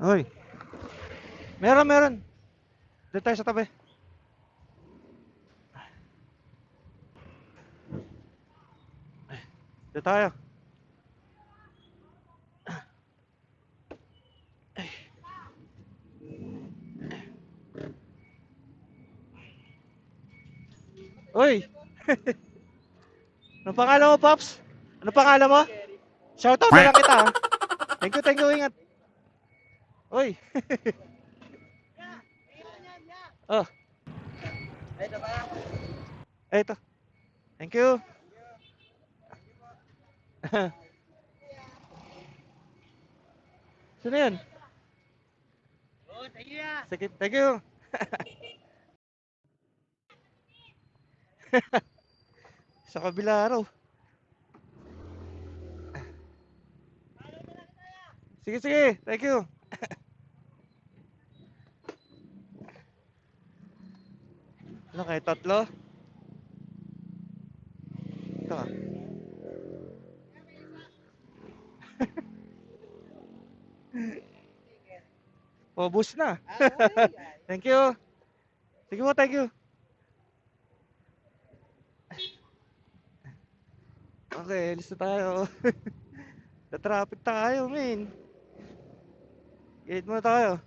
Hoy, meron. Doon tayo sa tabi. Doon tayo. Hoy! Anong pangalan mo, Pops? Anong pangalan mo? Shoutout na lang kita, ha? Thank you, ingat. Hoy! Oh, ito. Thank you. Sino yan? Sige, thank you. Sa kabila raw. Sige, thank you. Ano kayo, tatlo? Ito ka. Pobus na. Thank you. Sige mo, thank you. Okay, alis na tayo. Na-traffic tayo, men. Gate muna tayo.